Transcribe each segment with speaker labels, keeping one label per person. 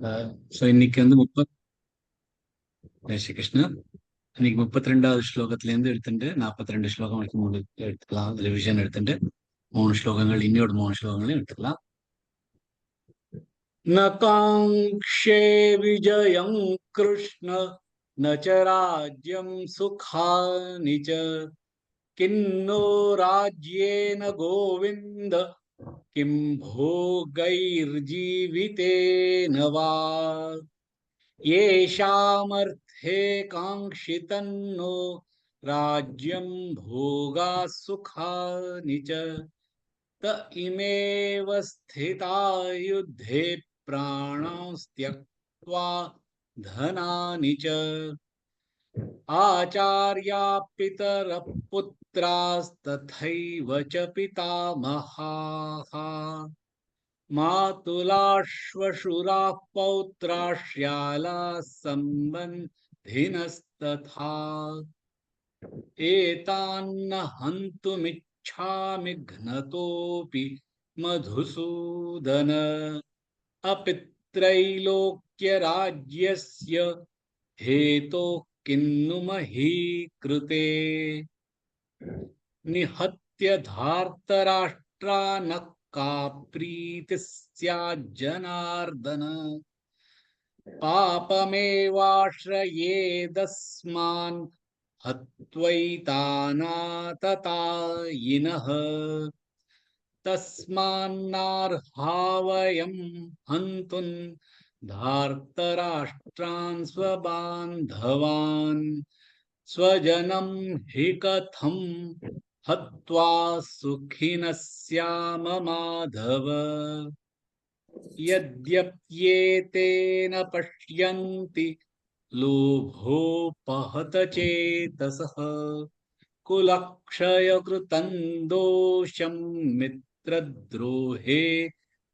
Speaker 1: இன்னைக்கு வந்து ஜெய் ஸ்ரீ கிருஷ்ணா. இன்னைக்கு 32வது ஸ்லோகத்துல இருந்து எடுத்துட்டு 42 ஸ்லோகம் வரைக்கும் எடுத்துக்கலாம். ரிவிஷன் எடுத்துட்டு 3 ஸ்லோகங்கள் இன்னொரு 3 ஸ்லோகங்களையும் எடுத்துக்கலாம். ந காங்க்ஷே விஜயம் கிருஷ்ண ந ச ராஜ்யம் சுகானி ச கின்னோ ராஜ்யேன கோவிந்த கிம் भोगैर्जीवितेन वा येषामर्थे काङ्क्षितन्नो राज्यं भोगा सुखानि च त इमेव स्थिता युद्धे प्राणांस्त्यक्त्वा धनानि च आचार्या पितरः पुत्रास्तथैव च पितामहाः मातुलाश्वशुराः पौत्राश्यालाः सम्बन्धिनस्तथा एतान्न हन्तुमिच्छामि घ्नतोऽपि मधुसूदन अपि त्रैलोक्यराज्यस्य हेतोः किन्नु मही कृते निहत्य धार्तराष्ट्रान् का प्रीतिः स्याज्जनार्दन पापमेवाश्रयेदस्मान् हत्वैतानाततायिनः तस्मान्नार्हा वयं हन्तुं धार्तराष्ट्रान् स्वबान्धवान् स्वजनं हि कथं हत्वा सुखिनः स्याम माधव यद्यप्येतेन पश्यन्ति लोभोपहत चेतसः कुलक्षयकृतं दोषं मित्रद्रोहे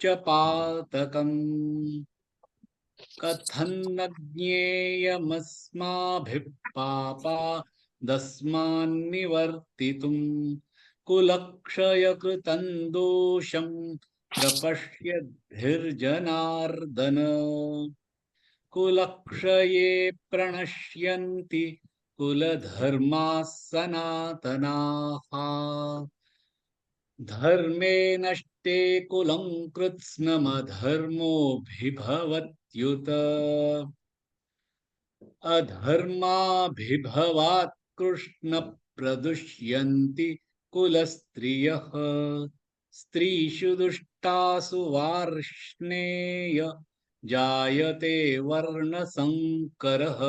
Speaker 1: च पातकम् कथन्न ज्ञेयमस्माभिः पापादस्मान्निवर्तितुम् कुलक्षयकृतं दोषं प्रपश्यद्भिर्जनार्दन कुलक्षये प्रणश्यन्ति कुलधर्माः सनातनाः धर्मे नष्टे कुलं कृत्स्नमधर्मोऽभिभवत्युत अधर्माभिभवात् कृष्ण प्रदुष्यन्ति कुलस्त्रियः स्त्रीषु दुष्टासु वार्ष्णेय जायते वर्णसंकरः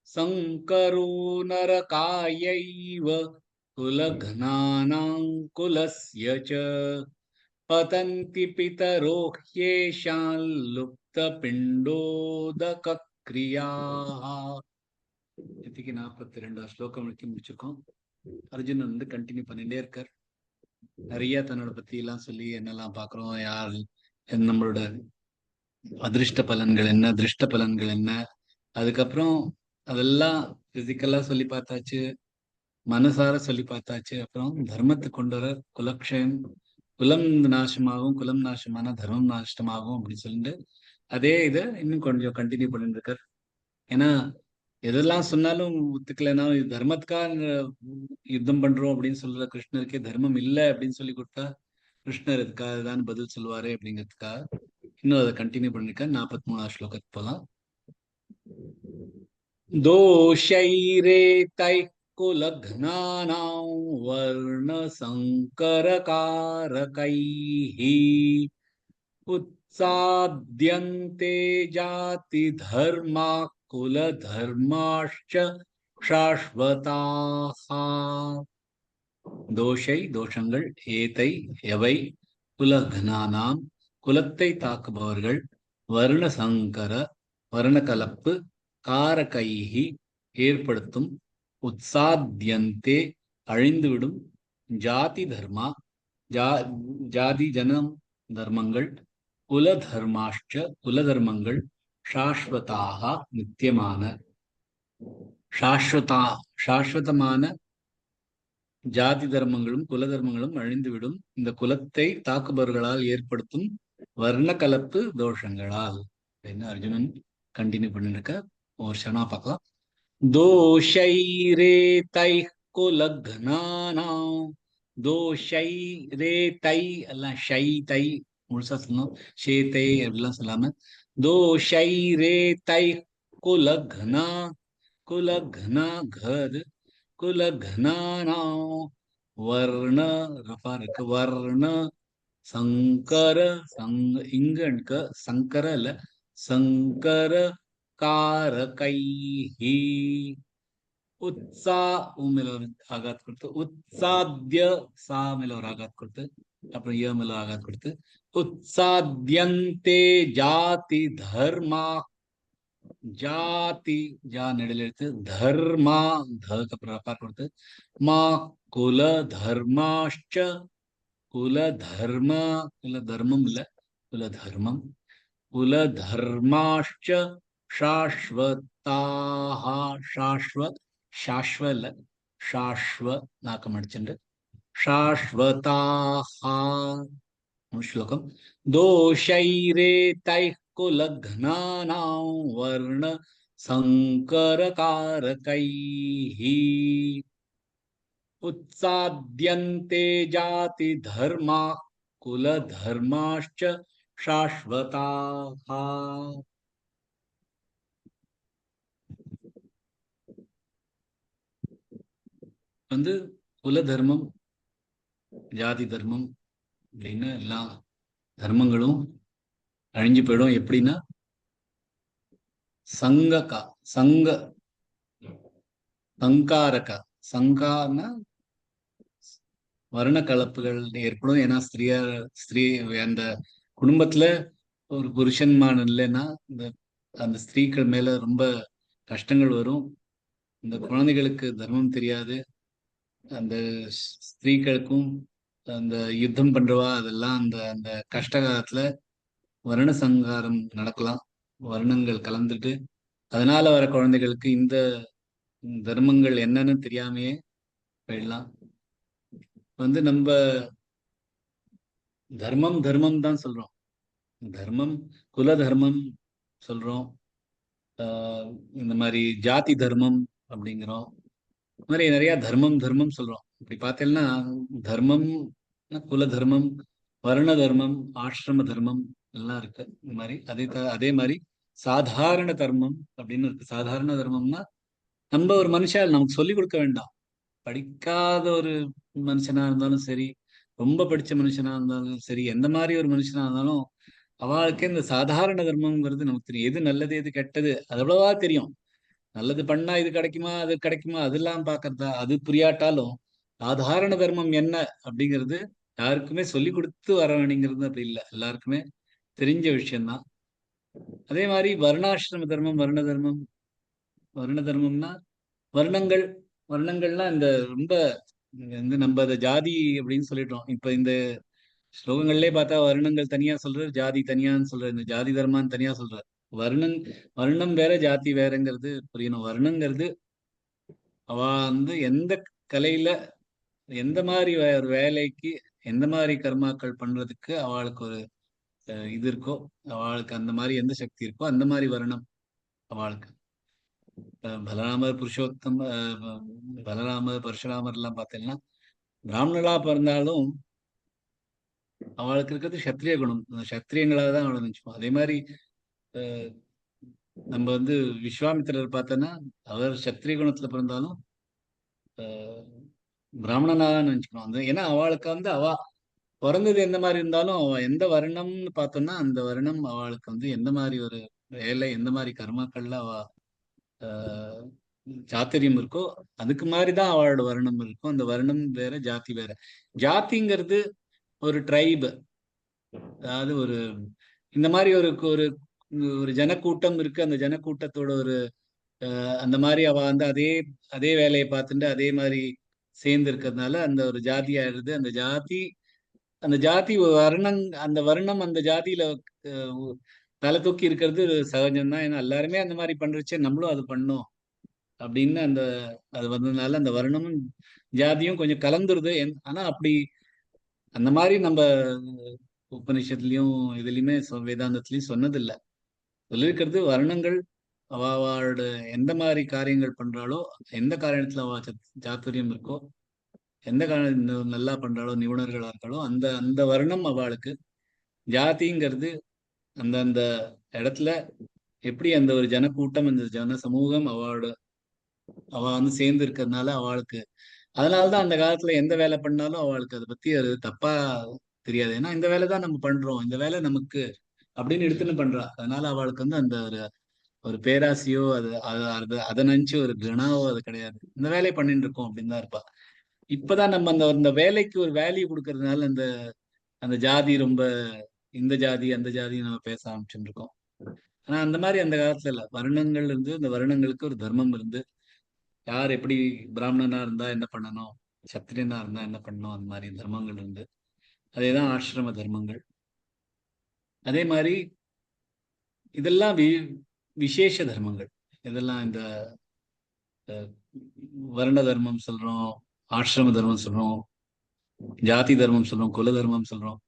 Speaker 1: संकरो नरकायैव कुलघ्नानां कुलस्य च पतन्ति पितरो ह्येषां लुप्तपिण्डोदकक्रियाः. இதுக்கு 42 ஸ்லோகம் வரைக்கும் முடிச்சிருக்கோம். அர்ஜுனன் வந்து கண்டினியூ பண்ணிட்டே இருக்கார். நிறைய தன்னோட பத்தி எல்லாம் சொல்லி என்னெல்லாம் பாக்குறோம், யார் நம்மளோட அதிர்ஷ்ட பலன்கள் என்ன, திருஷ்ட பலன்கள் என்ன, அதுக்கப்புறம் அதெல்லாம் பிசிக்கலா சொல்லி பார்த்தாச்சு, மனசார சொல்லி பார்த்தாச்சு. அப்புறம் தர்மத்தை கொண்டு வர குலக்ஷயம், குலம் நாசமாகும், குலம் நாசமான தர்மம் நாசமாகும் அப்படின்னு சொல்லிட்டு அதே இதை இன்னும் கொஞ்சம் கண்டினியூ பண்ணிட்டு இருக்கார். ஏன்னா எதெல்லாம் சொன்னாலும் ஒத்துக்கலைன்னா இது தர்மத்துக்காக யுத்தம் பண்றோம் அப்படின்னு சொல்ற கிருஷ்ணருக்கே தர்மம் இல்லை அப்படின்னு சொல்லி கொடுத்தா கிருஷ்ணர் இதுக்காக தான் பதில் சொல்லுவாரு அப்படிங்கிறதுக்காக இன்னும் அதை கண்டினியூ பண்ணிருக்க. 43வது ஸ்லோகத்துக்கு போலாம். दोषैरेतैः कुलघ्नानां वर्णसङ्करकारकैः उत्साद्यन्ते जातिधर्माः कुलधर्माश्च शाश्वताः. दोषै दोषங்கள், ஏதை எவை, குலக்னானாம் குலத்தை தாக்குபவர்கள், வர்ண சங்கர வர்ண கலப்பு, காரகைஹி ஏற்படுத்தும், உத்சாத்யந்தே அழிந்துவிடும், ஜாதி தர்மா ஜாதி ஜனம் தர்மங்கள், குல தர்மாஷ்ச குல தர்மங்கள், சாஸ்வதாக நித்தியமான, சாஸ்வதமான ஜாதி தர்மங்களும் குல தர்மங்களும் அழிந்துவிடும். இந்த குலத்தை தாக்குபவர்களால் ஏற்படுத்தும் வர்ண கலப்பு தோஷங்களால் அப்படின்னு அர்ஜுனன் கண்டினியூ பண்ணிருக்க ஒரு க்ஷணா பார்க்கலாம். தோஷைரேதை குலக்னானாம் தோஷைரேதை எல்லாம் ஷை தை முழுசா சொல்லணும். ஷேதை அப்படிலாம் சொல்லாம தோஷைரேதை குலக்னா குலக்னா கது குலக்னானாம் வர்ண ரஃபா இருக்கு வர்ண சங்கர இங்க சங்கர இல்ல சங்கர காரகைஹி उत्साह மேல ஒரு ஆகாத் கொடுத்து உத்சாத்ய சா மேல ஒரு ஆகாத் கொடுத்து அப்புறம் ய மேல ஆகாத் கொடுத்து உத்சாத்யந்தே ஜாதி தர்மா ஜாதி ஜா நெடில் எடுத்து தர்மா தக்கு அப்புறம் ரப்பா கொடுத்து மா குல தர்மாஷ்ச குல தர்ம குல தர்மம் இல்ல குல தர்மம் குல தர்மாஷ்ச சாஸ்வதாக சாஸ்வ இல்ல சாஸ்வ நாக்கம் அடிச்சுண்டு சாஸ்வதாக ஸ்லோகம் தோஷைரேதை குலக்னானாம் வர்ண சங்கரகாரகைஹி उत्साद्यन्ते जाति धर्मा कुल धर्माश्च शाश्वताः வந்து குல தர்மம் ஜாதி தர்மம் அப்படின்னு எல்லா தர்மங்களும் அழிஞ்சு போயிடும். எப்படின்னா சங்ககா சங்க சங்காரகா சங்கான்னா வர்ண கலப்புகள் ஏற்படும். ஏன்னா ஸ்திரீ அந்த குடும்பத்துல ஒரு புருஷன்மான் இல்லைன்னா அந்த ஸ்திரீக்கள் மேல ரொம்ப கஷ்டங்கள் வரும். இந்த குழந்தைகளுக்கு தர்மம் தெரியாது. அந்த ஸ்திரீகளுக்கும் அந்த யுத்தம் பண்றவா அதெல்லாம் அந்த அந்த கஷ்ட காலத்துல வர்ண சங்காரம் நடக்கலாம். வர்ணங்கள் கலந்துட்டு அதனால வர குழந்தைகளுக்கு இந்த தர்மங்கள் என்னன்னு தெரியாமையே போயிடலாம். வந்து நம்ம தர்மம் தர்மம் தான் சொல்றோம். தர்மம் குல தர்மம் சொல்றோம். இந்த மாதிரி ஜாதி தர்மம் அப்படிங்கிறோம். இந்த மாதிரி நிறைய தர்மம் தர்மம் சொல்றோம். இப்படி பார்த்தீங்கன்னா தர்மம் குல தர்மம் வர்ண தர்மம் ஆசிரம தர்மம் எல்லாம் இருக்கு. இந்த மாதிரி அதே மாதிரி சாதாரண தர்மம் அப்படின்னு இருக்கு. சாதாரண தர்மம்னா நம்ம ஒரு மனுஷன் நமக்கு சொல்லிக் கொடுக்க வேண்டாம். படிக்காத ஒரு மனுஷனா இருந்தாலும் சரி, ரொம்ப படிச்ச மனுஷனா இருந்தாலும் சரி, எந்த மாதிரி ஒரு மனுஷனா இருந்தாலும் அவளுக்கே இந்த சாதாரண தர்மம்ங்கிறது நமக்கு தெரியும். எது நல்லது எது கெட்டது அது அவ்வளவா தெரியும். நல்லது பண்ணா இது கிடைக்குமா அது கிடைக்குமா அதெல்லாம் பாக்குறதா அது புரியாட்டாலும் சாதாரண தர்மம் என்ன அப்படிங்கிறது யாருக்குமே சொல்லி கொடுத்து வர வேணுங்கிறது அப்படி இல்லை. எல்லாருக்குமே தெரிஞ்ச விஷயம்தான். அதே மாதிரி வர்ணாசிரம தர்மம் வர்ண தர்மம்னா வர்ணங்கள் வர்ணங்கள்னா இந்த ரொம்ப வந்து நம்ம அதை ஜாதி அப்படின்னு சொல்லிட்டோம். இப்ப இந்த ஸ்லோகங்கள்லயே பார்த்தா வர்ணங்கள் தனியா சொல்றாரு, ஜாதி தனியான்னு சொல்றாரு. இந்த ஜாதி தர்மான்னு தனியா சொல்றாரு. வர்ணம் வேற ஜாதி வேறங்கிறது புரியணும். வர்ணங்கிறது அவ வந்து எந்த கலையில எந்த மாதிரி ஒரு வேலைக்கு எந்த மாதிரி கர்மாக்கள் பண்றதுக்கு அவளுக்கு ஒரு இது இருக்கோ, அவளுக்கு அந்த மாதிரி எந்த சக்தி இருக்கோ அந்த மாதிரி வர்ணம் அவளுக்கு. பலராமர் புருஷோத்தம் பலராமர் பரசுராமர் எல்லாம் பார்த்தீங்கன்னா பிராமணர்களா பிறந்தாலும் அவளுக்கு இருக்கிறது சத்திரிய குணம். சத்திரியங்களாக தான் அவளை நினைச்சுப்போம். அதே மாதிரி நம்ம வந்து விஸ்வாமித்திரர் பார்த்தோன்னா அவர் சத்திரிய குணத்துல பிறந்தாலும் பிராமணனா தான் நினைச்சுக்கணும். அந்த ஏன்னா அவளுக்கு வந்து அவ பிறந்தது எந்த மாதிரி இருந்தாலும் அவ எந்த வருணம்னு பார்த்தோம்னா அந்த வருணம் அவளுக்கு வந்து எந்த மாதிரி ஒரு வேலை எந்த மாதிரி கர்மாக்கள்ல அவ சாத்திரியம் இருக்கோ அதுக்கு மாதிரிதான் அவளோட வருணம் இருக்கும். அந்த வருணம் வேற ஜாதி வேற. ஜாதிங்கிறது ஒரு ட்ரைப், அதாவது ஒரு இந்த மாதிரி ஒரு ஒரு ஒரு ஜனக்கூட்டம் இருக்கு. அந்த ஜனக்கூட்டத்தோட ஒரு அந்த மாதிரி அவ வந்து அதே அதே வேலையை பார்த்துட்டு அதே மாதிரி சேர்ந்து இருக்கிறதுனால அந்த ஒரு ஜாதி ஆயிடுது. அந்த ஜாதி வர்ணம் அந்த வர்ணம் அந்த ஜாதியில தலை தூக்கி இருக்கிறது சகஜம்தான். ஏன்னா எல்லாருமே அந்த மாதிரி பண்றச்சே நம்மளும் அது பண்ணோம் அப்படின்னு அந்த அது வந்ததுனால அந்த வருணமும் ஜாதியும் கொஞ்சம் கலந்துருது. ஆனா அப்படி அந்த மாதிரி நம்ம உபனிஷத்துலயும் இதுலயுமே வேதாந்தத்திலயும் சொன்னதில்லை. சொல்லியிருக்கிறது வர்ணங்கள் அவளோட எந்த மாதிரி காரியங்கள் பண்றாளோ, எந்த காரியத்துல அவ சாத்துரியம் இருக்கோ, எந்த காரியம் நல்லா பண்றாளோ, நிபுணர்களா இருக்காளோ அந்த அந்த வர்ணம் அவளுக்கு. ஜாதிங்கிறது அந்த அந்த இடத்துல எப்படி அந்த ஒரு ஜனக்கூட்டம், அந்த ஜன சமூகம் அவ வந்து சேர்ந்து இருக்கிறதுனால அவளுக்கு, அதனாலதான் அந்த காலத்துல எந்த வேலை பண்ணாலும் அவளுக்கு அதை பத்தி அது தப்பா தெரியாது. ஏன்னா இந்த வேலை தான் நம்ம பண்றோம், இந்த வேலை நமக்கு அப்படின்னு எடுத்துன்னு பண்றா. அதனால அவளுக்கு வந்து அந்த ஒரு ஒரு பேராசையோ அதை நினைச்சு ஒரு கணாவோ அது கிடையாது. இந்த வேலையை பண்ணிட்டு இருக்கோம் அப்படின்னு தான் இருப்பா. இப்பதான் நம்ம அந்த அந்த வேலைக்கு ஒரு வேல்யூ கொடுக்கறதுனால அந்த அந்த ஜாதி ரொம்ப, இந்த ஜாதி அந்த ஜாதி நம்ம பேச ஆரம்பிச்சுட்டு இருக்கோம். ஆனா அந்த மாதிரி அந்த காலத்துல இல்ல. வருணங்கள் இருந்து அந்த வருணங்களுக்கு ஒரு தர்மம் இருந்து, யார் எப்படி பிராமணனா இருந்தா என்ன பண்ணணும், சத்திரியனா இருந்தா என்ன பண்ணணும், அந்த மாதிரி தர்மங்கள் இருந்து, அதேதான் ஆசிரம தர்மங்கள். அதே மாதிரி இதெல்லாம் விசேஷ தர்மங்கள். இதெல்லாம் இந்த வருண தர்மம் சொல்றோம், ஆசிரம தர்மம் சொல்றோம், ஜாதி தர்மம் சொல்றோம், குல தர்மம் சொல்றோம்.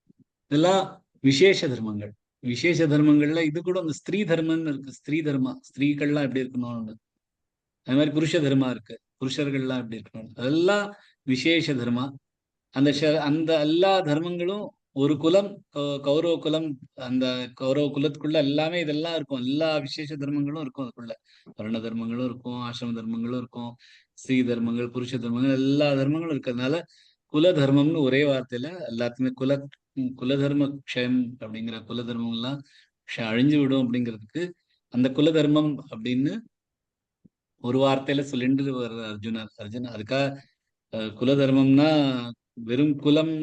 Speaker 1: இதெல்லாம் விசேஷ தர்மங்கள். விசேஷ தர்மங்கள்ல இது கூட அந்த ஸ்திரீ தர்மம்னு இருக்கு. ஸ்திரீ தர்மா, ஸ்திரீகள்லாம் எப்படி இருக்கணும்னு. அது மாதிரி புருஷ தர்மா இருக்கு, புருஷர்கள்லாம் எப்படி இருக்கணும். அதெல்லாம் விசேஷ தர்மா. அந்த அந்த எல்லா தர்மங்களும் ஒரு குலம், கௌரவ குலம். அந்த கௌரவ குலத்துக்குள்ள எல்லாமே இதெல்லாம் இருக்கும். எல்லா விசேஷ தர்மங்களும் இருக்கும் அதுக்குள்ள. வர்ண தர்மங்களும் இருக்கும், ஆசிரம தர்மங்களும் இருக்கும், ஸ்ரீ தர்மங்கள், புருஷ தர்மங்கள், எல்லா தர்மங்களும் இருக்கிறதுனால குல தர்மம்னு ஒரே வார்த்தையில எல்லாத்துக்குமே குல தர்ம க்ஷயம் அப்படிங்கிற குல தர்மம் எல்லாம் அழிஞ்சு விடும் அப்படிங்கிறதுக்கு அந்த குல தர்மம் அப்படின்னு ஒரு வார்த்தையில சொல்லிட்டு வர்ற அர்ஜுன் அதுக்காக குல தர்மம்னா வெறும் குலம்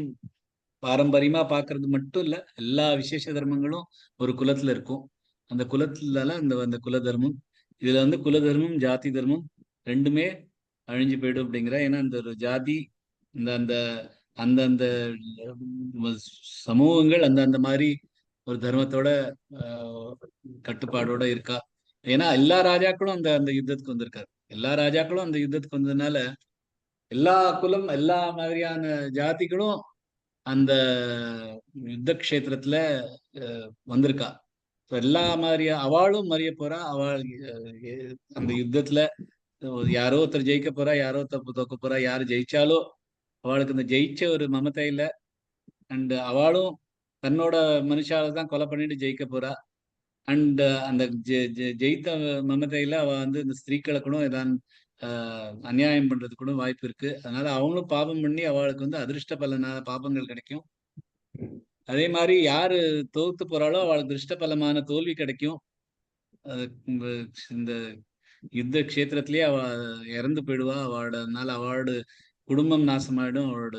Speaker 1: பாரம்பரியமா பாக்குறது மட்டும் இல்ல, எல்லா விசேஷ தர்மங்களும் ஒரு குலத்துல இருக்கும். அந்த குலத்துல அந்த அந்த குல தர்மம், இதுல வந்து குல தர்மம் ஜாதி தர்மம் ரெண்டுமே அழிஞ்சு போயிடும் அப்படிங்கிற. ஏன்னா இந்த ஒரு ஜாதி, இந்த அந்த அந்தந்த சமூகங்கள் அந்த அந்த மாதிரி ஒரு தர்மத்தோட கட்டுப்பாடோட இருக்கா. ஏன்னா எல்லா ராஜாக்களும் அந்த அந்த யுத்தத்துக்கு வந்திருக்காரு. எல்லா ராஜாக்களும் அந்த யுத்தத்துக்கு வந்ததுனால எல்லா குலம், எல்லா மாதிரியான ஜாதிகளும் அந்த யுத்த கஷேத்திரத்துல வந்திருக்கா. எல்லா மாதிரியா அவளும் மறிய போறா. அவள் அந்த யுத்தத்துல யாரோ ஒருத்தர் ஜெயிக்க போறா, யாரோ ஒருத்தர் தோக்க போறா. யாரு ஜெயிச்சாலோ அவளுக்கு இந்த ஜெயிச்ச ஒரு மமதை இல்ல. அண்ட் அவளும் தன்னோட மனுஷால தான் கொலை பண்ணிட்டு ஜெயிக்க போறா. அண்ட் அந்த ஜெயித்த மமதையில அவ வந்து இந்த ஸ்திரீக்களை கூட ஏதான் அநியாயம் பண்றது கூட வாய்ப்பு இருக்கு. அதனால அவங்களும் பாபம் பண்ணி அவளுக்கு வந்து அதிர்ஷ்ட பலனான பாபங்கள் கிடைக்கும். அதே மாதிரி யாரு தோத்து போறாளோ அவளுக்கு திருஷ்ட பலமான தோல்வி கிடைக்கும். இந்த யுத்த கஷேத்திரத்திலேயே அவ இறந்து போயிடுவா. அதனால அவளோட குடும்பம் நாசமாயிடும். அவளோட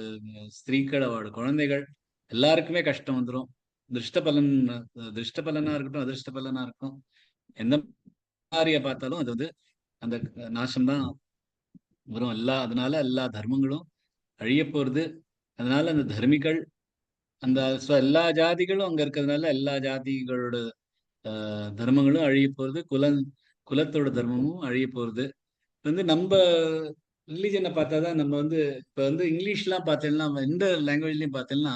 Speaker 1: ஸ்திரீக்கள், அவளோட குழந்தைகள் எல்லாருக்குமே கஷ்டம் வந்துடும். திருஷ்ட பலன், திருஷ்ட பலனா இருக்கட்டும், அதிர்ஷ்ட பலனா இருக்கும், எந்த மாதிரிய பார்த்தாலும் அது வந்து அந்த நாசம்தான் வரும். அதனால எல்லா தர்மங்களும் அழிய போறது. அதனால அந்த தர்மிகள், அந்த எல்லா ஜாதிகளும் அங்க இருக்கிறதுனால எல்லா ஜாதிகளோட தர்மங்களும் அழிய போறது. குலத்தோட தர்மமும் அழிய போறது. வந்து நம்ம ரிலிஜனை பார்த்தாதான் நம்ம வந்து இப்ப வந்து இங்கிலீஷ்லாம் பார்த்தீங்கன்னா, எந்த லாங்குவேஜ்லயும் பார்த்தீங்கன்னா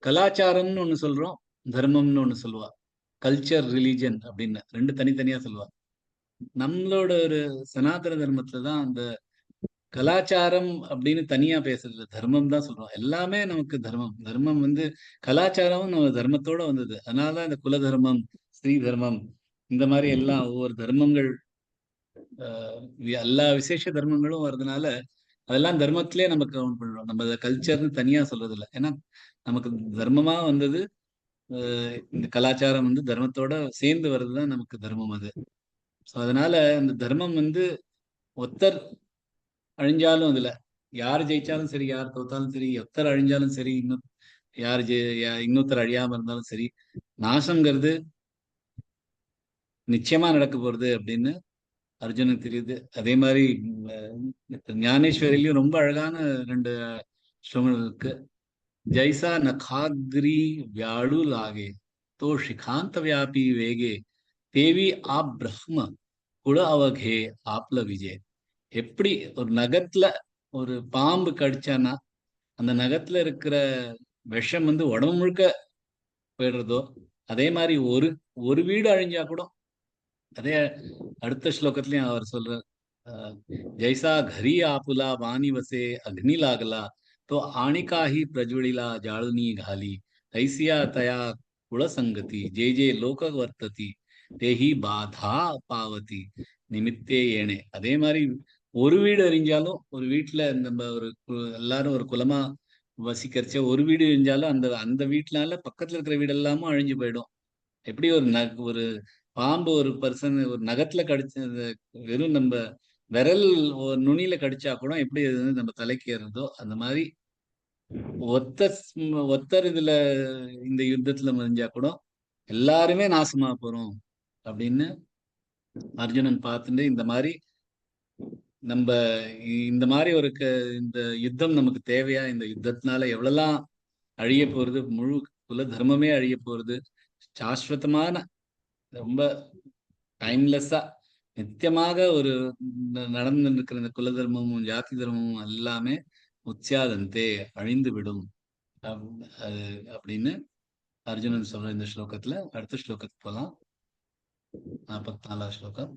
Speaker 1: கலாச்சாரம்னு ஒண்ணு சொல்றோம், தர்மம்னு ஒண்ணு சொல்லுவா. கல்ச்சர், ரிலிஜன் அப்படின்னு ரெண்டு தனித்தனியா சொல்லுவா. நம்மளோட ஒரு சனாதன தர்மத்துல தான் அந்த கலாச்சாரம் அப்படின்னு தனியா பேசுறது, தர்மம் தான் சொல்றோம். எல்லாமே நமக்கு தர்மம். தர்மம் வந்து கலாச்சாரமும் நம்ம தர்மத்தோட வந்தது. அதனாலதான் இந்த குல தர்மம், ஸ்ரீ தர்மம், இந்த மாதிரி எல்லாம் ஒவ்வொரு தர்மங்கள், எல்லா விசேஷ தர்மங்களும் வர்றதுனால அதெல்லாம் தர்மத்திலே நமக்கு கவுண்ட் பண்றோம். நம்ம அதை கல்ச்சர்னு தனியா சொல்றது இல்லை. ஏன்னா நமக்கு தர்மமா வந்தது, இந்த கலாச்சாரம் வந்து தர்மத்தோட சேர்ந்து வர்றதுதான் நமக்கு தர்மம் அது. ஸோ அதனால இந்த தர்மம் வந்து ஒத்தர் அழிஞ்சாலும் அதுல யார் ஜெயிச்சாலும் சரி, யார் தோத்தாலும் சரி, ஒத்தர் அழிஞ்சாலும் சரி, இன்னொருத்தர் அழியாம இருந்தாலும் சரி, நாசம்ங்கிறது நிச்சயமா நடக்க போறது அப்படின்னு அர்ஜுனுக்கு தெரியுது. அதே மாதிரி ஞானேஸ்வரிலையும் ரொம்ப அழகான ரெண்டு ஸ்லோகங்கள் இருக்கு. ஜைசா நகாகிரி வியாழு லாகே தோ ஷிகாந்த வியாபி வேகே தேவி ஆப் பிரம்ம குல அவகே ஆப்ல விஜய். எப்படி ஒரு நகத்துல ஒரு பாம்பு கடிச்சானா அந்த நகத்துல இருக்கிற விஷம் வந்து உடம்பு முழுக்க போயிடுறதோ, அதே மாதிரி ஒரு வீடு அழிஞ்சா கூட, அதே அடுத்த ஸ்லோகத்திலயும் அவர் சொல்றார், ஜெய்சா घरी आपुला वाणी वसे अग्नि लागला तो आणिका ही प्रज्वलिला जाळुनी घाली तैसिया तया कुळसंगती जे जे लोक वर्तती तेही बाधा पावती நிமித்தே ஏனே. அதே மாதிரி ஒரு வீடு எரிஞ்சாலும், ஒரு வீட்டுல நம்ம எல்லாரும் ஒரு குலமா வசிக்கிறச்ச ஒரு வீடு எரிஞ்சாலும் அந்த அந்த வீட்டுனால பக்கத்துல இருக்கிற வீடு எல்லாமும் அழிஞ்சு போயிடும். எப்படி ஒரு பாம்பு ஒரு பர்சன் ஒரு நகத்துல கடிச்ச வெறும் நம்ம விரல் நுனியில கடிச்சா கூட எப்படி நம்ம தலைக்கு ஏறுதோ, அந்த மாதிரி ஒத்தர் இதுல இந்த யுத்தத்துல மறிஞ்சா கூட எல்லாருமே நாசமா போறோம் அப்படின்னு அர்ஜுனன் பார்த்துட்டு, இந்த மாதிரி இந்த யுத்தம் நமக்கு தேவையா, இந்த யுத்தத்தினால எவ்வளவுலாம் அழிய போறது, முழு குல தர்மமே அழிய போறது, சாஸ்வதமான ரொம்ப டைம்லெஸ்ஸா நித்தியமாக ஒரு நடந்து இருக்கிற இந்த குல தர்மமும் ஜாதி தர்மமும் எல்லாமே உச்சாதந்தே அழிந்து விடும் அப்படின்னு அர்ஜுனன் சொல்ற இந்த ஸ்லோகத்துல. அடுத்த ஸ்லோகத்துக்கு போலாம். 44வது ஸ்லோகம்.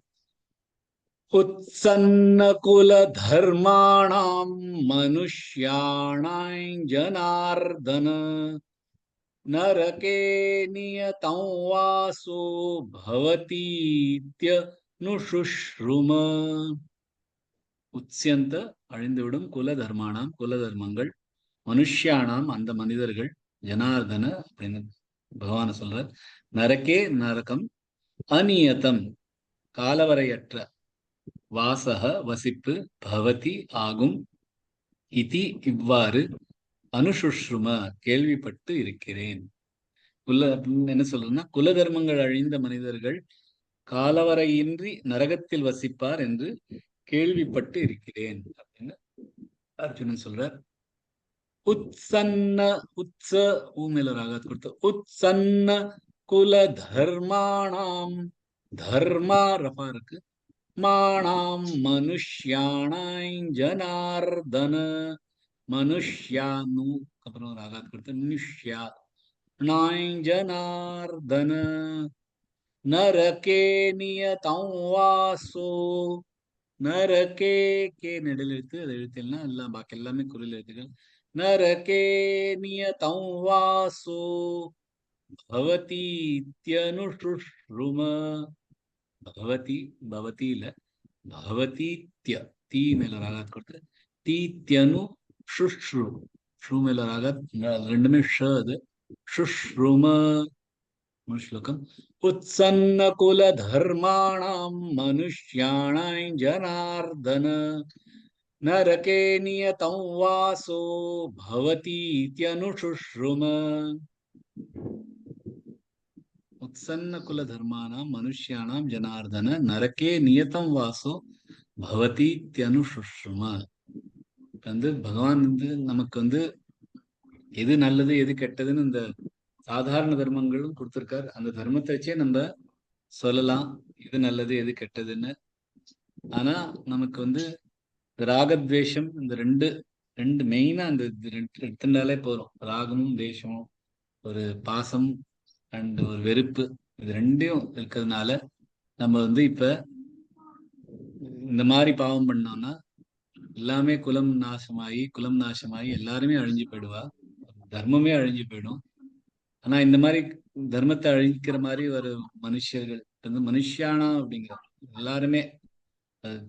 Speaker 1: उत्सन्न कुल धर्माणां मनुष्याणां जनार्दन नरके नियतं वासो भवतीत्यनुशुश्रुम. உத்யந்த அழிந்துவிடும் குல தர்மானாம் குல தர்மங்கள், மனுஷ்யானாம் அந்த மனிதர்கள், ஜனார்தன அப்படின்னு பகவான சொல்றார். நரகே நரகம், அநியதம் காலவரையற்ற, வாசக வசிப்பு, பவதி ஆகும், இதி இவ்வாறு, அனுசுஷ்ரும கேள்விப்பட்டு இருக்கிறேன். என்ன சொல்றதுன்னா, குல தர்மங்கள் அழிந்த மனிதர்கள் காலவரையின்றி நரகத்தில் வசிப்பார் என்று கேள்விப்பட்டு இருக்கிறேன் அப்படின்னு அர்ஜுனன் சொல்றார். உத்சன்ன உத்ச ஊமேல ராகத் கொடுத்து உத்சன்ன குல தர்மாணாம், தர்மா ரஃபா இருக்கு, மாணாம் மனுஷ்யாணாய் ஜனார்தன, மனுஷ்யானு அப்புறம் ராகாத் கொடுத்து நிஷ்யா நாய் ஜனார்தன நரகே நியதம் வாசோ, நரகே கே நெடில் எழுத்து, அது எழுத்துனா எல்லாம் பாக்கி எல்லாமே குரில் எழுத்துக்கள். நரகே நியதம் வாசோ பவதீத்யனுசுஷ்ரும, பவதி பவதி இல்ல பவதீத்ய, தீ மேல ராகாத் கொடுத்து தீத்யனு சுஷ்ரு, ஷூ மேல ராகாத் ரெண்டுமே ஷ, அது சுஷ்ரும. ஸ்லோகம். உத்சன்ன குல தர்மாணாம் மனுஷ்யாணாய் ஜனார்தன நரகே நியதம் வாசோ பவதீத்யனுசுஷ்ரும. உத்சன்ன குல தர்மானாம் மனுஷ்யானாம் ஜனார்தன நரகே நியதம் வாசோ பவதீத்யனுசுஷ்ரும. பகவான் நமக்கு எது நல்லது எது கெட்டதுன்னு இந்த சாதாரண தர்மங்களும் கொடுத்திருக்காரு. அந்த தர்மத்தை வச்சே நம்ம சொல்லலாம் எது நல்லது எது கெட்டதுன்னு. ஆனா நமக்கு ராகத்வேஷம் இந்த ரெண்டு மெயினா அந்த எடுத்துட்டாலே போறோம். ராகமும் தேசமும், ஒரு பாசம் அண்ட் ஒரு வெறுப்பு, இது ரெண்டையும் இருக்கிறதுனால நம்ம இப்ப இந்த மாதிரி பாவம் பண்ணோம்னா எல்லாமே குலம் நாசமாயி எல்லாருமே அழிஞ்சு போயிடுவா, தர்மமே அழிஞ்சு போயிடும். ஆனா இந்த மாதிரி தர்மத்தை அழிக்கிற மாதிரி ஒரு மனுஷர்கள் மனுஷியானா அப்படிங்கிற எல்லாருமே,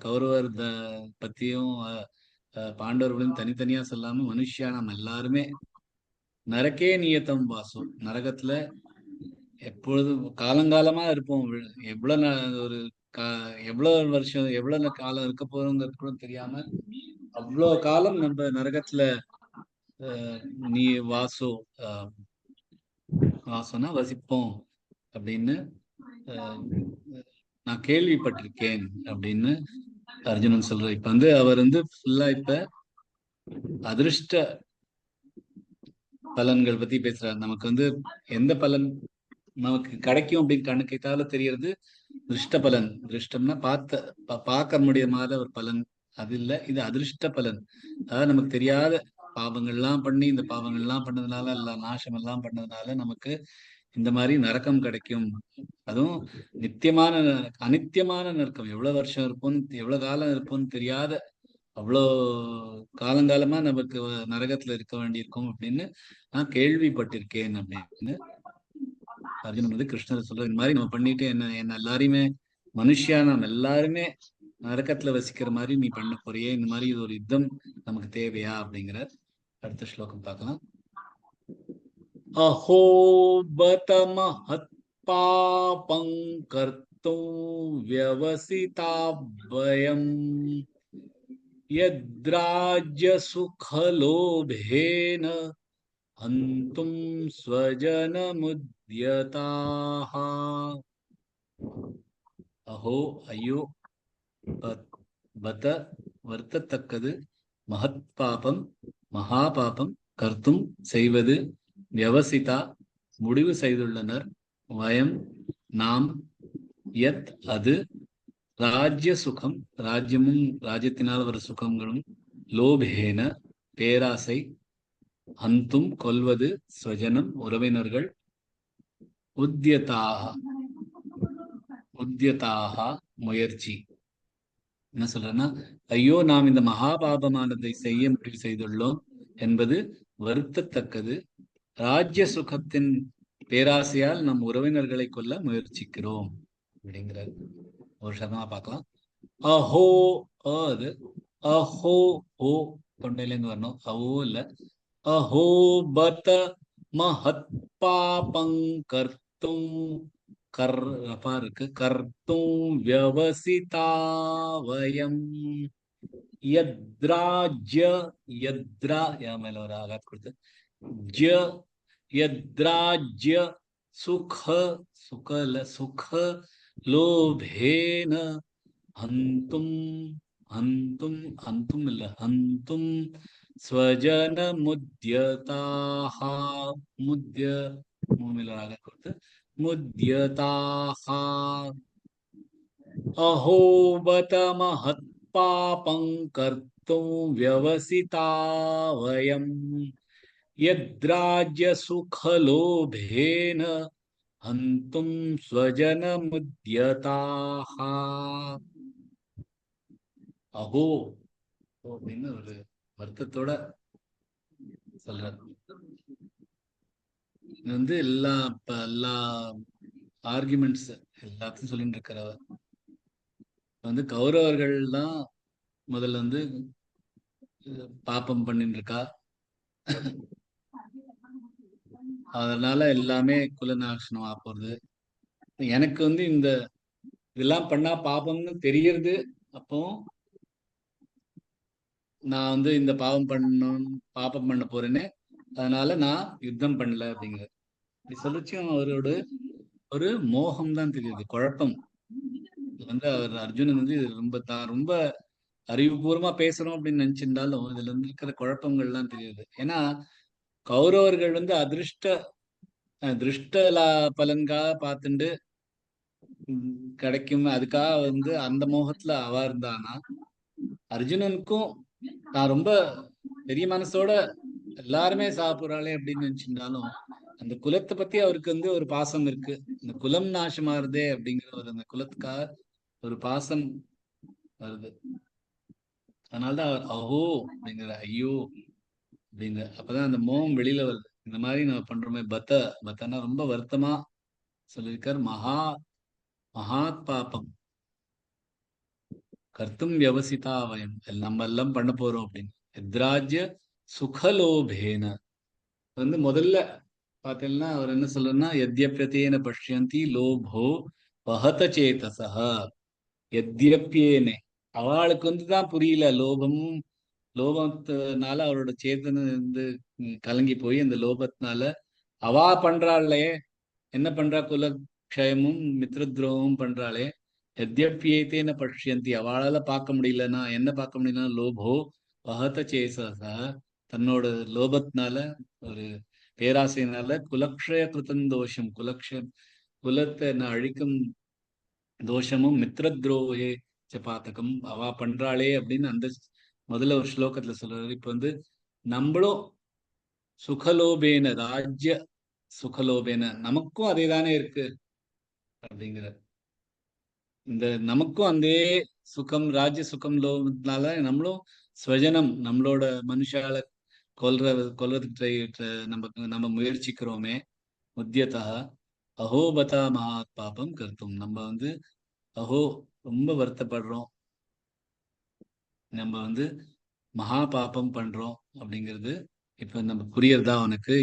Speaker 1: கௌரவர் பத்தியும் பாண்டவர்களும் தனித்தனியா சொல்லாம மனுஷியானம் எல்லாருமே நரகே நியத்தம் வாசம், நரகத்துல எப்பொழுதும் காலங்காலமா இருப்போம். எவ்வளவு வருஷம் எவ்வளவு காலம் இருக்க போறோங்கிறது கூட தெரியாம அவ்வளவு காலம் நம்ம நரகத்துல நீ வாசோனா வசிப்போம் அப்படின்னு நான் கேள்விப்பட்டிருக்கேன் அப்படின்னு அர்ஜுனன் சொல்ற. இப்ப அவர் ஃபுல்லா இப்ப அதிருஷ்ட பலன்கள் பத்தி பேசுறாரு. நமக்கு எந்த பலன் நமக்கு கிடைக்கும் அப்படின்னு கண்ணுக்கு எட்டால தெரியறது திருஷ்ட பலன். திருஷ்டம்னா பார்க்க முடியாத ஒரு பலன், அது இல்ல. இது அதிருஷ்ட பலன். அதாவது நமக்கு தெரியாத பாவங்கள்லாம் பண்ணி, இந்த பாவங்கள்லாம் பண்ணதுனால, நாசம் எல்லாம் பண்ணதுனால நமக்கு இந்த மாதிரி நரக்கம் கிடைக்கும். அதுவும் நித்தியமான அனித்தியமான நரக்கம். எவ்வளவு வருஷம் இருப்போம்னு, எவ்வளவு காலம் இருப்போம்னு தெரியாத அவ்வளோ காலங்காலமா நமக்கு நரகத்துல இருக்க வேண்டியிருக்கும் அப்படின்னு நான் கேள்விப்பட்டிருக்கேன் அப்படின்னு அர்ஜுனன் வந்து கிருஷ்ணர் சொல்ற. இந்த மாதிரி நம்ம பண்ணிட்டு என்ன எல்லாரையுமே மனுஷியா நம்ம எல்லாருமே நரக்கத்துல வசிக்கிற மாதிரி நீ பண்ண போறியே, இந்த மாதிரி இது ஒரு யுத்தம் நமக்கு தேவையா அப்படிங்கிற அடுத்த ஸ்லோகம் பார்க்கலாம். அஹோ பத மஹத் பாபம் கர்த்தும் வியவசிதாபயம் யத்ராஜ்ய சுகலோபேன ஹந்தும் ஸ்வஜனமுத்யதாஹ. அஹோ ஐயோ, பத வருத்தத்தக்கது, மகத் பாபம் மகா பாபம், கர்த்தும் செய்வது, வியவசிதா முடிவு செய்துள்ளனர், வயம் நாம், யத் அது, ராஜ்ய சுகம் ராஜ்யமும் ராஜ்யத்தினால் வர சுகங்களும், லோபேன பேராசை, அந்தும் கொல்வது, ஸ்வஜனம் உறவினர்கள், உத்யதாக முயற்சி. என்ன சொல்றேன்னா, ஐயோ நாம் இந்த மகாபாபமானதை செய்ய முடிவு செய்துள்ளோம் என்பது வருத்தத்தக்கது. ராஜ்ய சுகத்தின் பேராசையால் நம் உறவினர்களை கொல்ல முயற்சிக்கிறோம் அப்படிங்கிறார். ஒரு சதமா பார்க்கலாம். அஹோ அது அஹோ ஓ தொண்டையிலேருந்து வரணும், அஹோ இல்ல. அஹோ பத மஹத் பாபங் கர்த்தும் கர்ப்பா இருக்கு, கர்த்தும் வியவசிதாவயம் யத்ராஜ்ய யத்ரா மேல ஒரு ஆகாத் கொடுத்து ஜ யத்ராஜ்ய சுக சுகல சுக லோபேன ஹந்தும் ஹந்தும் ஹந்தும் இல்ல ஹந்தும் ஸ்வஜன முத்யதாஹ முத்ய மேல ஆகாத் கொடுத்து முத்யதாஹ. அஹோ பத மஹத் பாபம் கர்த்தும் வியவசிதாவயம் யத்ராஜ்ய சுகலோபேன ஹந்தும் ஸ்வஜனமுத்யதாஹ. அஹோ அப்படின்னு ஒரு வருத்தத்தோட சொல்றாரு. இது வந்து எல்லா ஆர்குமெண்ட்ஸ் எல்லாத்தையும் சொல்லிட்டு இருக்கிறவர் வந்து கௌரவர்கள் தான் முதல்ல வந்து பாப்பம் பண்ணிட்டு இருக்கா, அதனால எல்லாமே குலநாசனம் ஆப்போறது. எனக்கு வந்து இந்த இதெல்லாம் பண்ணா பாப்பம்னு தெரியறது, அப்போ நான் வந்து இந்த பாவம் பாப்பம் பண்ண போறேன்னு, அதனால நான் யுத்தம் பண்ணல அப்படிங்கிறது. இப்படி சொல்லிச்சும் அவரோட ஒரு மோகம் தான் தெரியுது, குழப்பம் வந்து அவர் அர்ஜுனன் வந்து ரொம்ப அறிவுபூர்வமா பேசுறோம் அப்படின்னு நினைச்சிருந்தாலும் இதுல இருந்து இருக்கிற குழப்பங்கள்லாம் தெரியுது. ஏன்னா கௌரவர்கள் வந்து திருஷ்ட பலன்காக பார்த்துட்டு கிடைக்கும், அதுக்காக வந்து அந்த மோகத்துல அவா இருந்தானா, அர்ஜுனனுக்கும் நான் ரொம்ப பெரிய மனசோட எல்லாருமே சாப்பிடுறாளே அப்படின்னு நினைச்சிருந்தாலும் அந்த குலத்தை பத்தி அவருக்கு வந்து ஒரு பாசம் இருக்கு. இந்த குலம் நாசமாறுதே அப்படிங்கிற ஒரு அந்த குலத்துக்காக ஒரு பாசம் வருது. அதனாலதான் அவர் அஹோ அப்படிங்கிற, ஐயோ அப்படிங்கிற. அப்பதான் அந்த மோகம் வெளியில வருது. இந்த மாதிரி நம்ம பண்றோமே, பத்தனா ரொம்ப வருத்தமா சொல்லியிருக்கார். மகாத் பாபம் கர்த்தும் வியவசிதாவயம், நம்ம எல்லாம் பண்ண போறோம் அப்படின்னு. எத்ராஜ்ய சுகலோபேன வந்து முதல்ல பார்த்தீங்கன்னா அவர் என்ன சொல்றன்னா, எத்யப்யத்தேன பஷ்யந்தி லோபோ வஹத சேதசா. எத்யப்பியேனே, அவளுக்கு வந்து தான் புரியல, லோபத்தினால அவரோட சேத்தனை வந்து கலங்கி போய் அந்த லோபத்தினால அவா பண்றாளே, என்ன பண்றா, குலக்ஷயமும் மித்ர துரோகமும் பண்றாளே. எத்யப்பியேத்தேன பஷ்யந்தி, அவளால பார்க்க முடியலன்னா என்ன பார்க்க முடியலன்னா, லோபோ வஹத சேதசா, தன்னோட லோபத்தினால ஒரு பேராசையினால குலக்ஷய கிருத்தந்தோஷம், குலத்தை அழிக்கும் தோஷமும், மித்ர துரோகே பாத்தகம் அவா பண்றாளே அப்படின்னு அந்த முதல்ல ஒரு ஸ்லோகத்துல சொல்றாரு. இப்ப வந்து நம்மளும் சுகலோபேன ராஜ்ய சுகலோபேன நமக்கும் அதே தானே இருக்கு அப்படிங்கிற இந்த நமக்கும் அந்த சுகம் ராஜ்ய சுகம் லோகத்தினால நம்மளும் ஸ்வஜனம் நம்மளோட மனுஷால கொல்றதுக்கு நம்ம முயற்சிக்கிறோமே முத்தியதா அஹோபதா மகாத் பாபம் கருத்தும் நம்ம வந்து அஹோ ரொம்ப வருத்தப்படுறோம் நம்ம வந்து மகா பாபம் பண்றோம் அப்படிங்கிறது இப்ப நம்ம புரியறதா அவனுக்கு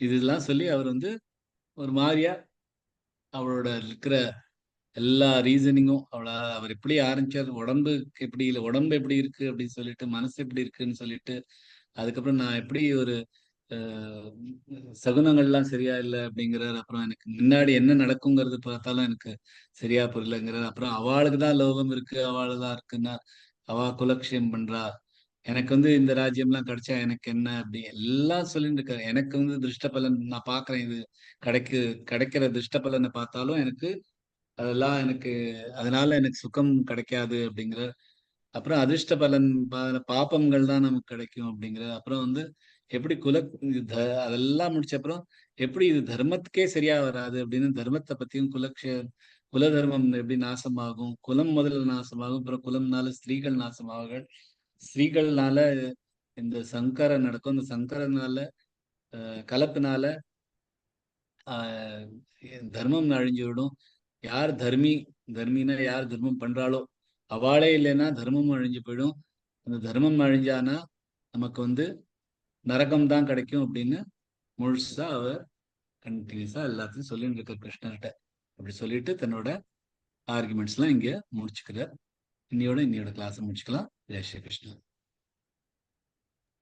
Speaker 1: இதெல்லாம் சொல்லி அவர் வந்து ஒரு மாதிரியா அவளோட இருக்கிற எல்லா ரீசனிங்கும் அவர் எப்படி ஆரம்பிச்சார் உடம்புக்கு எப்படி இல்லை உடம்பு எப்படி இருக்கு அப்படின்னு சொல்லிட்டு மனசு எப்படி இருக்குன்னு சொல்லிட்டு அதுக்கப்புறம் நான் எப்படி ஒரு சகுனங்கள்லாம் சரியா இல்லை அப்படிங்கிறார் அப்புறம் எனக்கு முன்னாடி என்ன நடக்குங்கிறது பார்த்தாலும் எனக்கு சரியா புரியலங்கிறார் அப்புறம் அவளுக்கு தான் லோகம் இருக்கு அவளுக்கு தான் இருக்குன்னா அவ குலக்ஷேம் பண்றா எனக்கு வந்து இந்த ராஜ்யம்லாம் கிடைச்சா எனக்கு என்ன அப்படி எல்லாம் சொல்லிட்டு இருக்காரு எனக்கு வந்து திருஷ்ட பலன் நான் பாக்குறேன் இது கிடைக்கிற திருஷ்ட பலனை பார்த்தாலும் எனக்கு அதெல்லாம் எனக்கு அதனால எனக்கு சுகம் கிடைக்காது அப்படிங்கிற அப்புறம் அதிர்ஷ்ட பலன் பாப்பங்கள் தான் நமக்கு கிடைக்கும் அப்படிங்கிற அப்புறம் வந்து எப்படி அதெல்லாம் முடிச்ச அப்புறம் எப்படி இது தர்மத்துக்கே சரியா வராது அப்படின்னு தர்மத்தை பத்தியும் குல தர்மம் எப்படி நாசமாகும் குலம் முதல்ல நாசமாகும் அப்புறம் குலம்னால ஸ்திரீகள் நாசமாகுகள் ஸ்திரீகள்னால இந்த சங்கரம் நடக்கும் இந்த சங்கரனால கலப்பினால தர்மம் அழிஞ்சு விடும் யார் தர்மினா யார் தர்மம் பண்றாளோ அவளே இல்லைன்னா தர்மம் அழிஞ்சு போயிடும் அந்த தர்மம் அழிஞ்சானா நமக்கு வந்து நரகம் தான் கிடைக்கும் அப்படின்னு முழுசா அவர் கண்டினியூஸா எல்லாத்தையும் சொல்லிட்டு இருக்க கிருஷ்ணர்கிட்ட அப்படி சொல்லிட்டு தன்னோட ஆர்குமெண்ட்ஸ் எல்லாம் இங்க முடிச்சுக்கிறார் இன்னையோட கிளாஸ் முடிச்சுக்கலாம் ஜெய் ஸ்ரீ கிருஷ்ணா